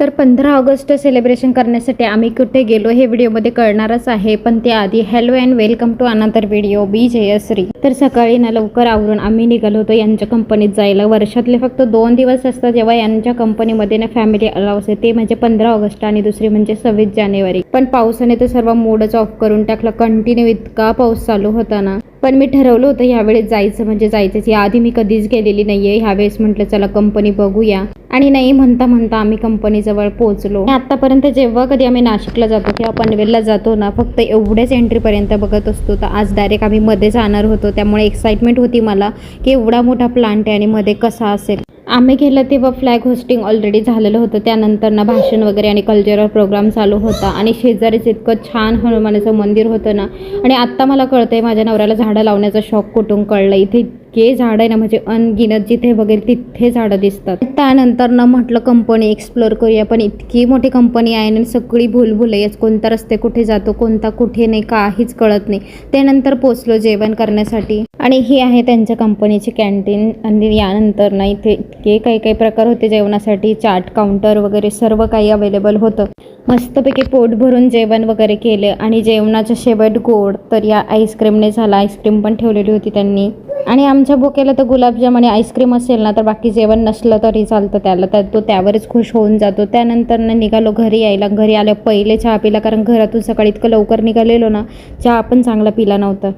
तर 15 August celebration करण्यासाठी आम्ही कुठे गेलो हे व्हिडिओमध्ये कळणारच आहे, पण त्याआधी hello and welcome to another video by Jayashree. तर सकाळी ना लवकर आवरून आम्ही निघालो होतो यांच्या कंपनीत जायला। वर्षातले फक्त 2 दिवस असतात जेव्हा यांच्या कंपनीमध्ये ना फॅमिली अलाउ असते, ते म्हणजे 15 ऑगस्ट आणि दुसरी म्हणजे 26 जानेवारी। पण पावसाने तर सर्व मूडच ऑफ करून टाकला, कंटिन्यू इतका पाऊस चालू होता ना। पण मी ठरवलं होतं ह्यावेळेस जायचं म्हणजे जायचंच। याआधी मी कधीच गेलेली नाहीये, ह्यावेळेस म्हटलं चला कंपनी बघूया, आणि नाही म्हणता म्हणता आम्ही कंपनीजवळ पोहोचलो। आतापर्यंत जेव्हा कधी आम्ही नाशिकला जातो किंवा पनवेलला जातो ना, फक्त एवढ्याच एंट्रीपर्यंत बघत असतो। तर आज डायरेक्ट आम्ही मध्ये जाणार होतो, त्यामुळे एक्साइटमेंट होती मला की एवढा मोठा प्लांट आहे आणि मध्ये कसा असेल। आम्ही गेलं तेव्हा फ्लॅग होस्टिंग ऑलरेडी झालेलं होतं, त्यानंतर ना भाषण वगैरे आणि कल्चरल प्रोग्राम चालू होता, आणि शेजारीच इतकं छान हनुमानाचं मंदिर होतं ना। आणि आत्ता मला कळतंय माझ्या नवऱ्याला झाडं लावण्याचा शौक कुठून कळलं। इथे इतके झाड आहे ना, म्हणजे अनगिनत, जिथे बघेल तिथे झाडं दिसतात। त्यानंतर ना म्हटलं कंपनी एक्सप्लोर करूया, पण इतकी मोठी कंपनी आहे आणि सगळी भूलभुलैयाच, कोणता रस्ते कुठे जातो कोणता कुठे नाही काहीच कळत नाही। त्यानंतर पोचलो जेवण करण्यासाठी, आणि ही आहे त्यांच्या कंपनीची कॅन्टीन। आणि यानंतर ना इथे इतके काही प्रकार होते जेवणासाठी, चाट काउंटर वगैरे सर्व काही अवेलेबल होतं। मस्तपैकी पोट भरून जेवण वगैरे केले, आणि जेवणाच्या शेवट गोड तर या आईस्क्रीमने झाला। आईस्क्रीम पण ठेवलेली होती त्यांनी, आणि आमच्या भुकेला तर गुलाबजाम आणि आईस्क्रीम असेल ना तर बाकी जेवण नसलं तरी चालतं त्याला, तर तो त्यावरच खुश होऊन जातो। त्यानंतर ना निघालो घरी यायला। घरी आल्या पहिले चहा पिला, कारण घरातून सकाळी इतकं लवकर निघालेलो ना, चहा पण चांगला पिला नव्हता।